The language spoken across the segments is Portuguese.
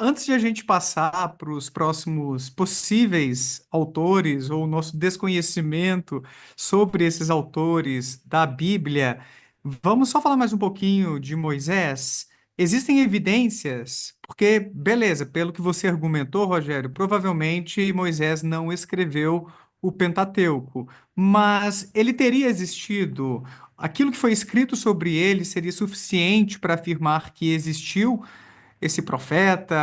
Antes de a gente passar para os próximos possíveis autores ou o nosso desconhecimento sobre esses autores da Bíblia, vamos só falar mais um pouquinho de Moisés. Existem evidências, porque, beleza, pelo que você argumentou, Rogério, provavelmente Moisés não escreveu o Pentateuco, mas ele teria existido. Aquilo que foi escrito sobre ele seria suficiente para afirmar que existiu esse profeta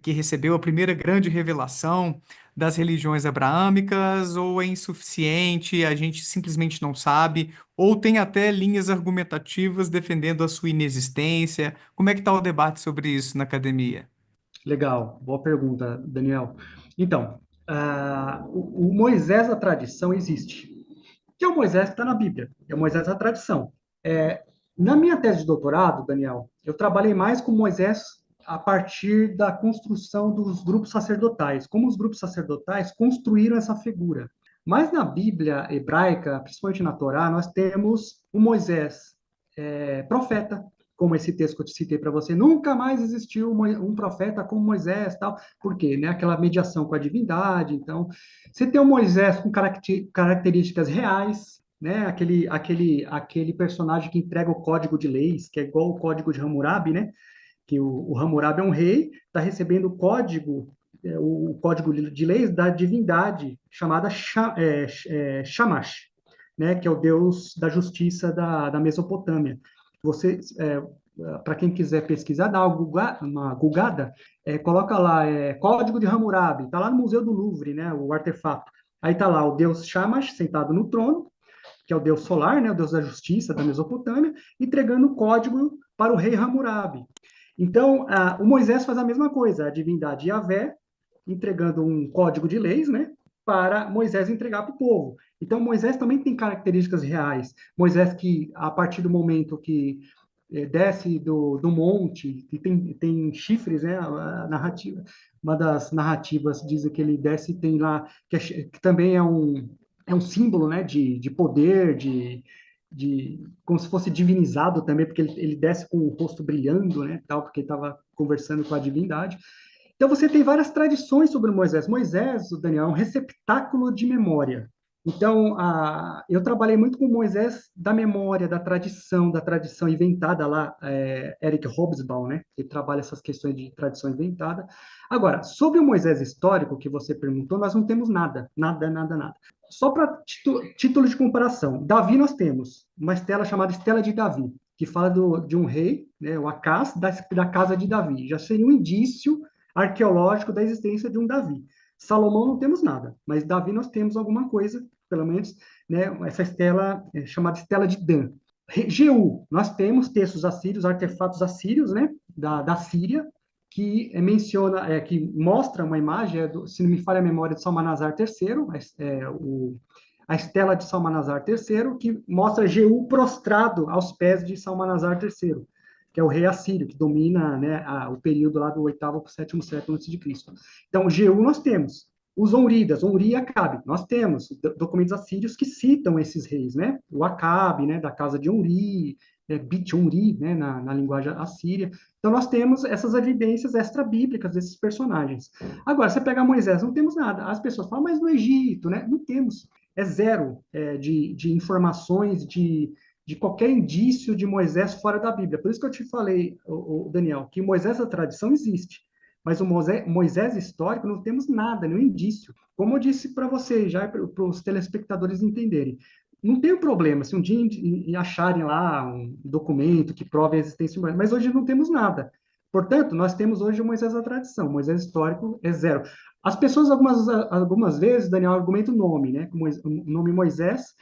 que recebeu a primeira grande revelação das religiões abraâmicas, ou é insuficiente, a gente simplesmente não sabe, ou tem até linhas argumentativas defendendo a sua inexistência? Como é que está o debate sobre isso na academia? Legal, boa pergunta, Daniel. Então, o Moisés da tradição existe, que é o Moisés que está na Bíblia, é o Moisés da tradição. Na minha tese de doutorado, Daniel, eu trabalhei mais com Moisés a partir da construção dos grupos sacerdotais, como os grupos sacerdotais construíram essa figura. Mas na Bíblia hebraica, principalmente na Torá, nós temos o Moisés profeta, como esse texto que eu te citei para você, nunca mais existiu um profeta como Moisés, tal, por quê? Né? Aquela mediação com a divindade. Então, você tem o Moisés com características reais, né? Aquele personagem que entrega o código de leis, que é igual o código de Hammurabi, né? Que o Hammurabi é um rei, está recebendo o código de leis da divindade chamada Shamash, né? Que é o deus da justiça da Mesopotâmia. Você, para quem quiser pesquisar, dá uma gugada, coloca lá, Código de Hammurabi, está lá no Museu do Louvre, né, o artefato. Aí está lá o deus Shamash sentado no trono, que é o deus solar, né, o deus da justiça da Mesopotâmia, entregando o código para o rei Hammurabi. Então, o Moisés faz a mesma coisa, a divindade Yahvé entregando um código de leis, né, para Moisés entregar para o povo. Então, Moisés também tem características reais. Moisés que, a partir do momento que desce do monte, e tem chifres, né? A narrativa, uma das narrativas diz que ele desce e tem lá, que também é um símbolo, né? De poder, como se fosse divinizado também, porque ele desce com o rosto brilhando, né? Tal, porque estava conversando com a divindade. Então você tem várias tradições sobre Moisés. Moisés, o Daniel, é um receptáculo de memória. Então, eu trabalhei muito com Moisés da memória, da tradição inventada lá, Eric Hobsbawm, né? Que trabalha essas questões de tradição inventada. Agora, sobre o Moisés histórico que você perguntou, nós não temos nada, nada, nada, nada. Só para título de comparação, Davi nós temos uma estela chamada Estela de Davi, que fala de um rei, né, o Acás, da casa de Davi. Já seria um indício arqueológico da existência de um Davi. Salomão não temos nada, mas Davi nós temos alguma coisa, pelo menos, né, essa estela chamada Estela de Dan. Jeú, nós temos textos assírios, artefatos assírios, né, da Síria, que que mostra uma imagem, se não me falha a memória, de Salmanasar III, a estela de Salmanasar III, que mostra Jeú prostrado aos pés de Salmanasar III, que é o rei assírio, que domina, né, o período lá do oitavo para o sétimo século antes de Cristo. Então, Jeú nós temos. Os Ouridas, Onri e Acabe, nós temos documentos assírios que citam esses reis, né? O Acabe, né, da casa de Onri, Bit-Onri, né, na linguagem assíria. Então, nós temos essas evidências extra-bíblicas desses personagens. Agora, você pega Moisés, não temos nada. As pessoas falam, mas no Egito, né? Não temos. É zero de informações, de qualquer indício de Moisés fora da Bíblia. Por isso que eu te falei, Daniel, que Moisés da tradição existe, mas o Moisés histórico não temos nada, nenhum indício. Como eu disse para você, já para os telespectadores entenderem, não tem problema se um dia acharem lá um documento que prove a existência de Moisés, mas hoje não temos nada. Portanto, nós temos hoje o Moisés da tradição, o Moisés histórico é zero. As pessoas, algumas vezes, Daniel, argumentam o nome, né? O nome Moisés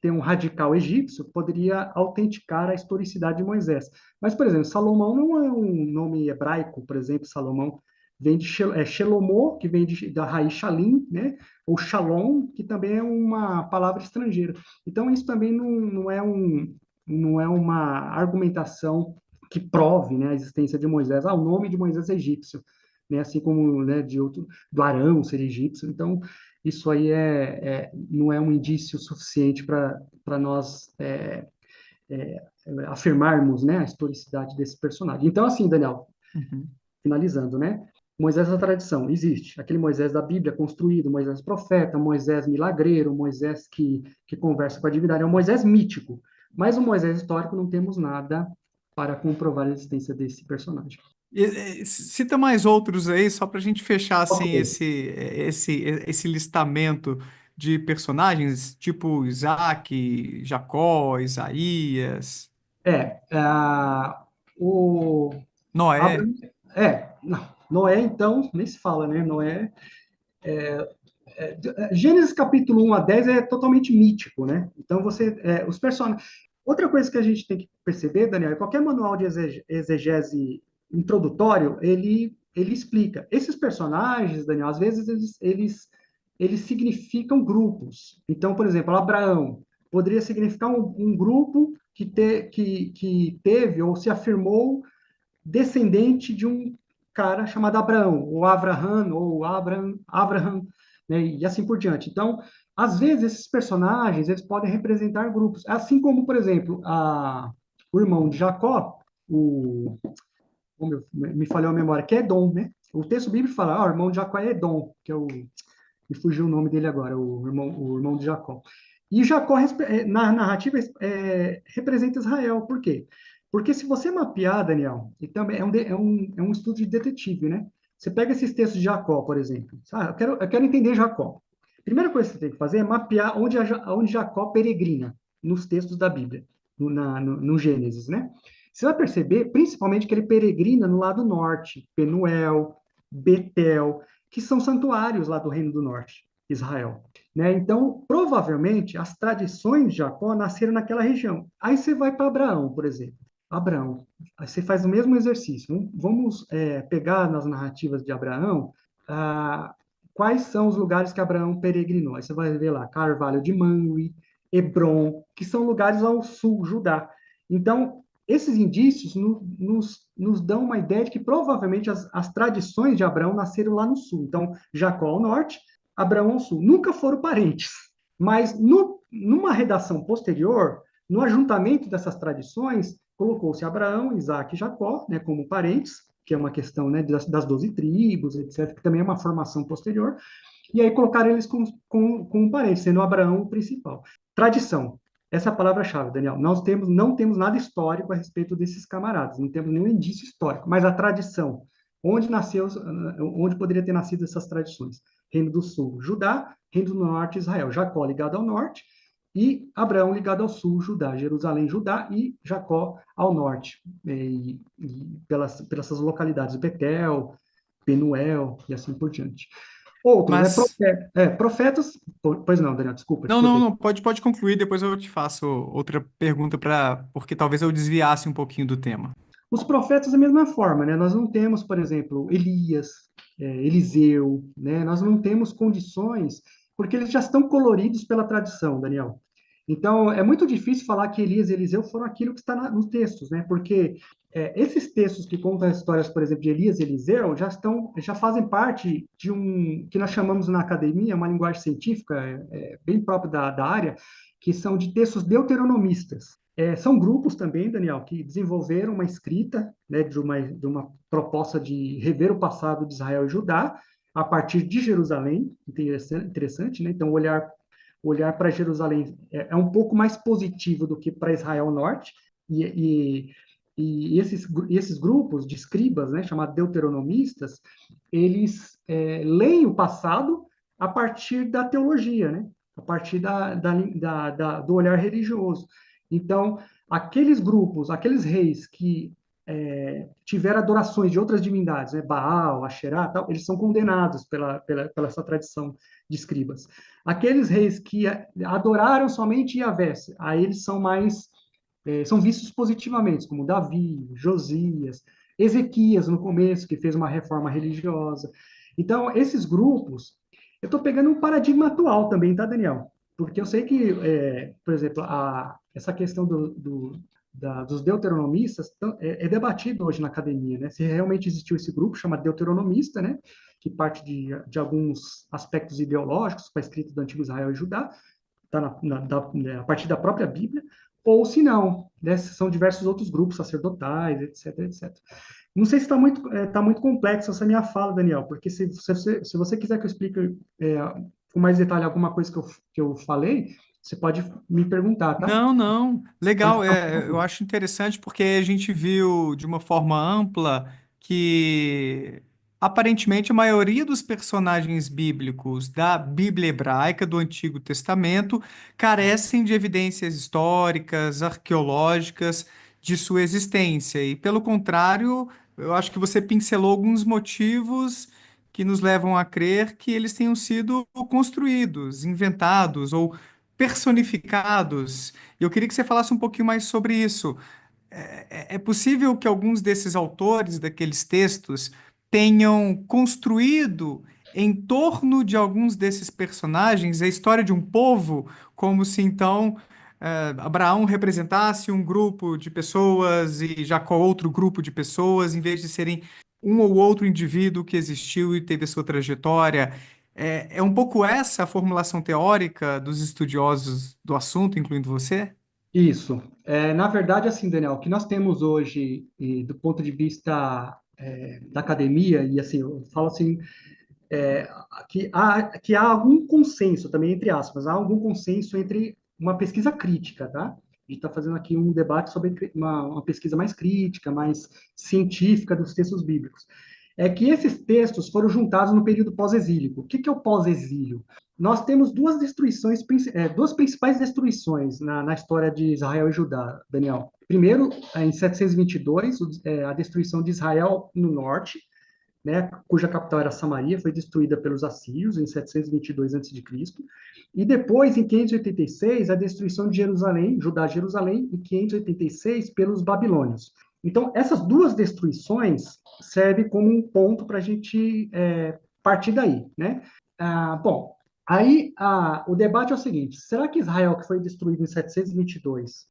tem um radical egípcio, poderia autenticar a historicidade de Moisés. Mas, por exemplo, Salomão não é um nome hebraico, por exemplo, Salomão vem de Shelomó, que vem da raiz Shalim, né? Ou Shalom, que também é uma palavra estrangeira. Então, isso também não é uma argumentação que prove, né, a existência de Moisés. O nome de Moisés é egípcio, né? Assim como, né, do Arão ser egípcio. Então, isso aí não é um indício suficiente para nós afirmarmos, né, a historicidade desse personagem. Então, assim, Daniel, Uhum. finalizando, né? Moisés da tradição, existe. Aquele Moisés da Bíblia construído, Moisés profeta, Moisés milagreiro, Moisés que conversa com a divindade, é um Moisés mítico. Mas o Moisés histórico não temos nada para comprovar a existência desse personagem. Cita mais outros aí, só para a gente fechar assim Ok. esse listamento de personagens, tipo Isaac, Jacó, Isaías, O Noé. Abraão, não, Noé, então, nem se fala, né? Noé, Gênesis capítulo 1 a 10 é totalmente mítico, né? Então, os personagens... Outra coisa que a gente tem que perceber, Daniel, é qualquer manual de exegese introdutório, ele explica. Esses personagens, Daniel, às vezes eles significam grupos. Então, por exemplo, Abraão poderia significar um grupo que teve ou se afirmou descendente de um cara chamado Abraão, ou Abraham, né, e assim por diante. Então, às vezes, esses personagens, eles podem representar grupos. Assim como, por exemplo, o irmão de Jacó, me falhou a memória, que é Edom, né? O texto bíblico fala, o irmão de Jacó é Edom, me fugiu o nome dele agora, o irmão de Jacó. E Jacó, na narrativa, representa Israel. Por quê? Porque se você mapear, Daniel, e também é um estudo de detetive, né? Você pega esses textos de Jacó, por exemplo. Eu quero entender Jacó. A primeira coisa que você tem que fazer é mapear onde Jacó peregrina nos textos da Bíblia, no Gênesis, né? Você vai perceber, principalmente, que ele peregrina no lado norte, Penuel, Betel, que são santuários lá do Reino do Norte, Israel. Né? Então, provavelmente, as tradições de Jacó nasceram naquela região. Aí você vai para Abraão, por exemplo. Abraão, aí você faz o mesmo exercício. Vamos pegar nas narrativas de Abraão quais são os lugares que Abraão peregrinou. Aí você vai ver lá, Carvalho de Mamre, Hebron, que são lugares ao sul, Judá. Então, esses indícios nos dão uma ideia de que provavelmente as tradições de Abraão nasceram lá no sul. Então, Jacó ao norte, Abraão ao sul. Nunca foram parentes, mas numa redação posterior, no ajuntamento dessas tradições, colocou-se Abraão, Isaac e Jacó, né, como parentes, que é uma questão, né, das 12 tribos, etc., que também é uma formação posterior, e aí colocaram eles como parentes, sendo Abraão o principal. Tradição. Essa é a palavra-chave, Daniel. Nós não temos nada histórico a respeito desses camaradas, não temos nenhum indício histórico, mas a tradição, onde poderia ter nascido essas tradições? Reino do Sul, Judá; Reino do Norte, Israel. Jacó ligado ao norte e Abraão ligado ao sul, Judá. Jerusalém, Judá, e Jacó ao norte, e pelas essas localidades, Betel, Penuel e assim por diante. Outros, né? Mas Profetas. Pois não, Daniel, desculpa, te não, não, cortei. não, pode concluir, depois eu te faço outra pergunta porque talvez eu desviasse um pouquinho do tema. Os profetas, da mesma forma, né? Nós não temos, por exemplo, Elias, Eliseu, né? Nós não temos condições, porque eles já estão coloridos pela tradição, Daniel. Então, é muito difícil falar que Elias e Eliseu foram aquilo que está nos textos, né? Porque esses textos que contam as histórias, por exemplo, de Elias e Eliseu, já fazem parte de que nós chamamos na academia, uma linguagem científica, bem própria da área, que são de textos deuteronomistas. São grupos também, Daniel, que desenvolveram uma escrita, né, de uma proposta de rever o passado de Israel e Judá a partir de Jerusalém. Interessante, né? Então, o olhar para Jerusalém é um pouco mais positivo do que para Israel Norte, e esses grupos de escribas, né, chamados deuteronomistas, eles leem o passado a partir da teologia, né? A partir do olhar religioso. Então, aqueles grupos, aqueles reis que tiveram adorações de outras divindades, né, Baal, Asherá, tal, eles são condenados pela essa tradição de escribas. Aqueles reis que adoraram somente Yahvé, aí eles são vistos positivamente, como Davi, Josias, Ezequias no começo, que fez uma reforma religiosa. Então, esses grupos, eu estou pegando um paradigma atual também, tá, Daniel? Porque eu sei que, por exemplo, essa questão dos deuteronomistas é debatido hoje na academia, né? Se realmente existiu esse grupo chamado deuteronomista, né? Que parte de alguns aspectos ideológicos para a escrita do Antigo Israel e Judá, tá a partir da própria Bíblia, ou se não, né? São diversos outros grupos sacerdotais, etc, etc. Não sei se tá muito complexo essa minha fala, Daniel, porque se você quiser que eu explique com mais detalhe alguma coisa que eu falei, você pode me perguntar, tá? Não, não. Pode Legal. ficar à Eu vontade. acho interessante porque a gente viu de uma forma ampla que aparentemente a maioria dos personagens bíblicos da Bíblia hebraica, do Antigo Testamento, carecem de evidências históricas, arqueológicas de sua existência. E, pelo contrário, eu acho que você pincelou alguns motivos que nos levam a crer que eles tenham sido construídos, inventados ou personificados. Eu queria que você falasse um pouquinho mais sobre isso. É possível que alguns desses autores daqueles textos tenham construído em torno de alguns desses personagens a história de um povo, como se então Abraão representasse um grupo de pessoas e Jacó outro grupo de pessoas, em vez de serem um ou outro indivíduo que existiu e teve a sua trajetória. É um pouco essa a formulação teórica dos estudiosos do assunto, incluindo você? Isso. Na verdade, assim, Daniel, o que nós temos hoje, e do ponto de vista da academia, e assim, eu falo assim, é, que há algum consenso, também entre aspas, há algum consenso entre uma pesquisa crítica, tá? A gente está fazendo aqui um debate sobre uma pesquisa mais crítica, mais científica dos textos bíblicos. É que esses textos foram juntados no período pós-exílico. O que é o pós-exílio? Nós temos duas principais destruições na história de Israel e Judá, Daniel. Primeiro, em 722, a destruição de Israel no norte, né, cuja capital era Samaria, foi destruída pelos assírios em 722 a.C. E depois, em 586, a destruição de Jerusalém, Judá-Jerusalém, em 586 pelos babilônios. Então, essas duas destruições servem como um ponto para a gente partir daí, né? Bom, aí o debate é o seguinte: será que Israel, que foi destruído em 722,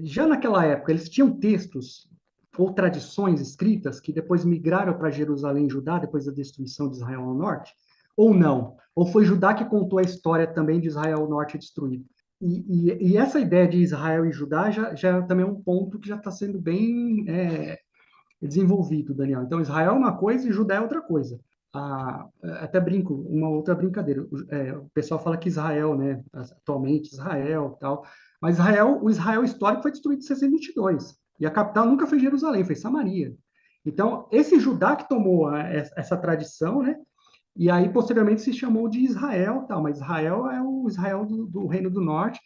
já naquela época eles tinham textos ou tradições escritas que depois migraram para Jerusalém e Judá, depois da destruição de Israel ao norte? Ou não? Ou foi Judá que contou a história também de Israel ao norte destruído? E essa ideia de Israel e Judá já também é um ponto que já está sendo bem desenvolvido, Daniel. Então, Israel é uma coisa e Judá é outra coisa. Até brinco, uma outra brincadeira. O pessoal fala que Israel, né, atualmente Israel, tal, mas o Israel histórico foi destruído em 622. E a capital nunca foi Jerusalém, foi Samaria. Então, esse Judá que tomou essa tradição, né, e aí posteriormente se chamou de Israel, tal, mas Israel é o Israel do Reino do Norte,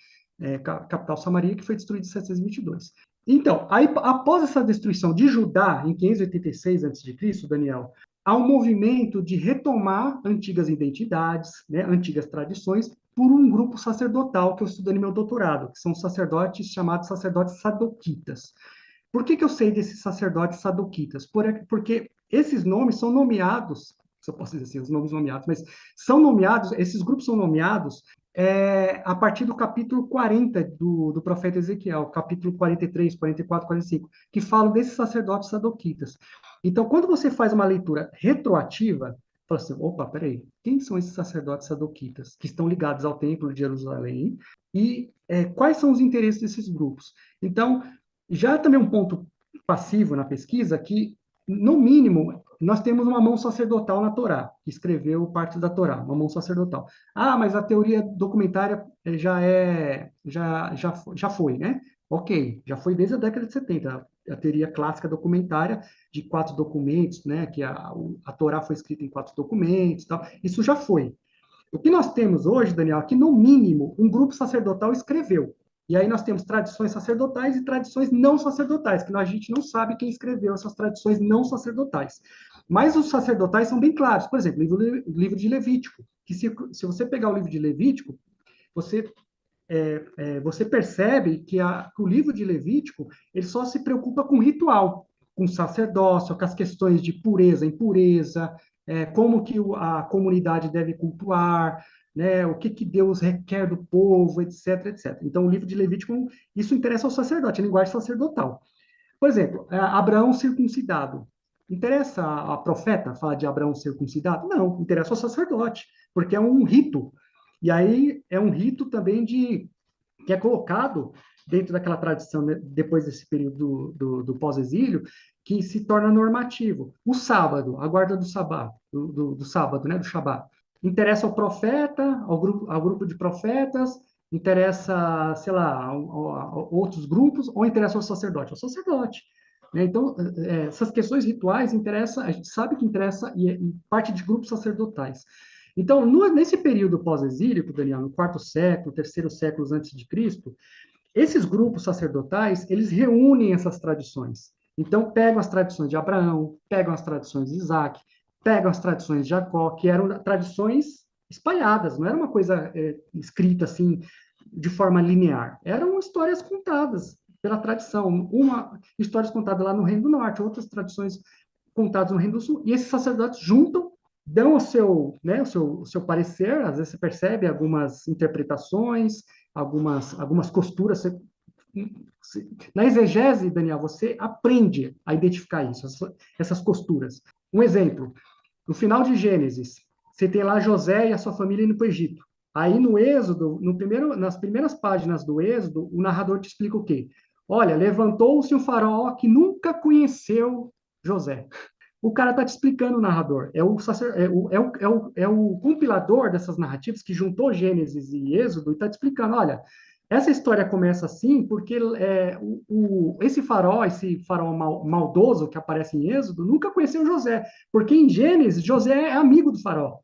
capital Samaria, que foi destruído em 722. Então, aí, após essa destruição de Judá, em 586 a.C., Daniel, há um movimento de retomar antigas identidades, né, antigas tradições, por um grupo sacerdotal que eu estudo no meu doutorado, que são sacerdotes chamados sacerdotes sadoquitas. Por que eu sei desses sacerdotes sadoquitas? Porque esses nomes são nomeados, se eu posso dizer assim, os nomes nomeados, mas são nomeados, esses grupos são nomeados a partir do capítulo 40 do profeta Ezequiel, capítulo 43, 44, 45, que falam desses sacerdotes sadoquitas. Então, quando você faz uma leitura retroativa, fala assim, opa, peraí, quem são esses sacerdotes sadoquitas que estão ligados ao templo de Jerusalém e quais são os interesses desses grupos? Então, já também um ponto passivo na pesquisa que, no mínimo, nós temos uma mão sacerdotal na Torá, que escreveu parte da Torá, uma mão sacerdotal. Ah, mas a teoria documentária já foi, né? Ok, já foi desde a década de 70, a teoria clássica documentária de 4 documentos, né? Que a Torá foi escrita em 4 documentos, tal. Isso já foi. O que nós temos hoje, Daniel, é que, no mínimo, um grupo sacerdotal escreveu. E aí nós temos tradições sacerdotais e tradições não sacerdotais, que a gente não sabe quem escreveu essas tradições não sacerdotais. Mas os sacerdotais são bem claros. Por exemplo, o livro de Levítico, que se você pegar o livro de Levítico, você você percebe que o livro de Levítico ele só se preocupa com ritual, com sacerdócio, com as questões de pureza, impureza, como que a comunidade deve cultuar, né, o que Deus requer do povo, etc, etc. Então, o livro de Levítico, isso interessa ao sacerdote, a linguagem sacerdotal. Por exemplo, Abraão circuncidado. Interessa a profeta falar de Abraão circuncidado? Não, interessa ao sacerdote, porque é um rito. E aí é um rito também que é colocado dentro daquela tradição, né, depois desse período do pós-exílio, que se torna normativo. O sábado, a guarda do sábado, do sábado, né, do Shabat, interessa ao profeta, ao grupo de profetas, interessa, sei lá, a outros grupos, ou interessa ao sacerdote? Ao sacerdote. Né? Então, essas questões rituais interessam, a gente sabe que interessa e parte de grupos sacerdotais. Então, nesse período pós-exílico, Daniel, no quarto século, terceiro século antes de Cristo, esses grupos sacerdotais, eles reúnem essas tradições. Então, pegam as tradições de Abraão, pegam as tradições de Isaac, pegam as tradições de Jacó, que eram tradições espalhadas, não era uma coisa escrita assim, de forma linear. Eram histórias contadas pela tradição. Uma histórias contadas lá no Reino do Norte, outras tradições contadas no Reino do Sul. E esses sacerdotes juntam, dão o seu parecer, às vezes você percebe algumas interpretações, algumas costuras. Na exegese, Daniel, você aprende a identificar isso, essas costuras. Um exemplo, no final de Gênesis, você tem lá José e a sua família indo para o Egito. Aí no Êxodo, nas primeiras páginas do Êxodo, o narrador te explica o quê? Olha, levantou-se um faraó que nunca conheceu José. O cara está te explicando, o narrador. É o compilador dessas narrativas que juntou Gênesis e Êxodo e está te explicando, olha, essa história começa assim porque esse faraó maldoso que aparece em Êxodo nunca conheceu José, porque em Gênesis José é amigo do faraó.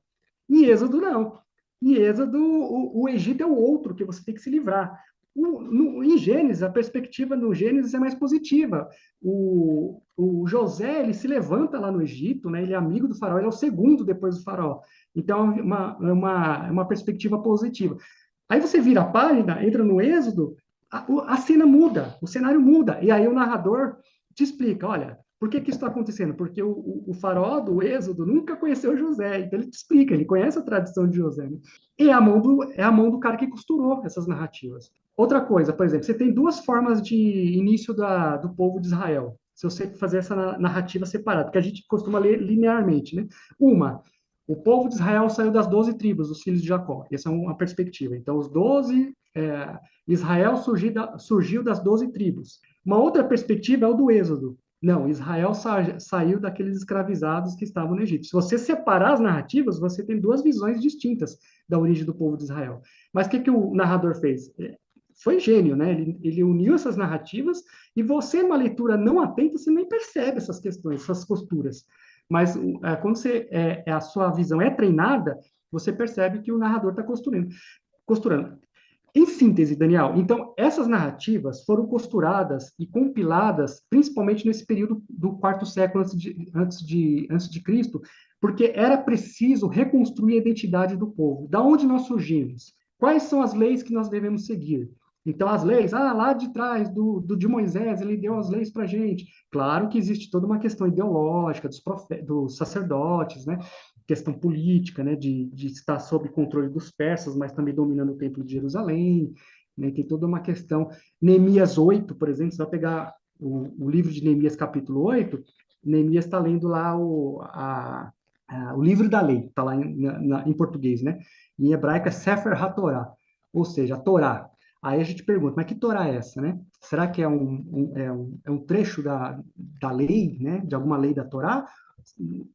Em Êxodo não. Em Êxodo o Egito é o outro que você tem que se livrar. Em Gênesis, a perspectiva no Gênesis é mais positiva. O José, ele se levanta lá no Egito, né? Ele é amigo do faraó, ele é o segundo depois do faraó. Então, é uma perspectiva positiva. Aí você vira a página, entra no Êxodo, a cena muda, o cenário muda. E aí o narrador te explica, olha, por que isso está acontecendo? Porque o faraó do Êxodo nunca conheceu José, então ele te explica, ele conhece a tradição de José. Né? E é a mão do cara que costurou essas narrativas. Outra coisa, por exemplo, você tem duas formas de início do povo de Israel. Se você fazer essa narrativa separada, que a gente costuma ler linearmente, né? Uma, o povo de Israel saiu das 12 tribos, os filhos de Jacó. Essa é uma perspectiva. Então, Israel surgiu das 12 tribos. Uma outra perspectiva é o do Êxodo. Não, Israel saiu daqueles escravizados que estavam no Egito. Se você separar as narrativas, você tem duas visões distintas da origem do povo de Israel. Mas o que o narrador fez? Foi gênio, né? Ele uniu essas narrativas e você, numa leitura não atenta, você nem percebe essas questões, essas costuras. Mas quando a sua visão é treinada, você percebe que o narrador está costurando. Em síntese, Daniel, então essas narrativas foram costuradas e compiladas principalmente nesse período do quarto século antes de Cristo, porque era preciso reconstruir a identidade do povo. Da onde nós surgimos? Quais são as leis que nós devemos seguir? Então, as leis, lá de trás de Moisés, ele deu as leis para a gente. Claro que existe toda uma questão ideológica dos sacerdotes, né? Questão política, né? De estar sob controle dos persas, mas também dominando o Templo de Jerusalém. Né? Tem toda uma questão. Neemias 8, por exemplo, você vai pegar o livro de Neemias, capítulo 8, Neemias está lendo lá o livro da lei, está lá em português, né? Em hebraico é Sefer HaTorah, ou seja, a Torá. Aí a gente pergunta, mas que Torá é essa, né? Será que é um trecho da lei, né? De alguma lei da Torá?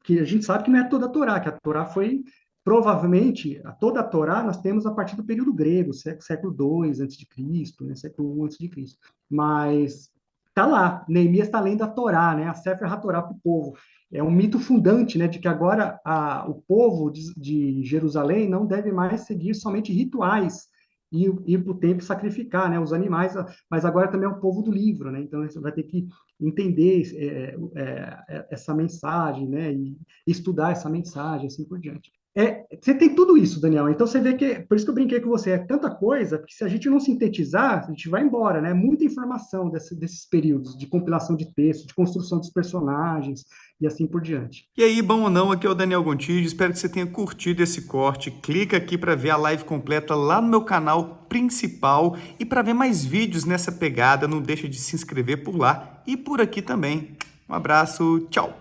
Que a gente sabe que não é toda a Torá, que a Torá foi, provavelmente, toda a Torá nós temos a partir do período grego, século II antes de Cristo, né? Século I antes de Cristo. Mas tá lá, Neemias está lendo a Torá, né? A Sefer HaTorá para o povo. É um mito fundante, né? De que agora o povo de Jerusalém não deve mais seguir somente rituais, ir para o templo sacrificar, né, os animais, mas agora também é o povo do livro, né? Então você vai ter que entender essa mensagem, né, e estudar essa mensagem, assim por diante. Você tem tudo isso, Daniel. Então você vê que, por isso que eu brinquei com você, é tanta coisa, que se a gente não sintetizar, a gente vai embora, né? Muita informação desses períodos de compilação de texto, de construção dos personagens e assim por diante. E aí, bom ou não, aqui é o Daniel Gontijo, espero que você tenha curtido esse corte. Clica aqui para ver a live completa lá no meu canal principal e para ver mais vídeos nessa pegada, não deixa de se inscrever por lá e por aqui também. Um abraço, tchau!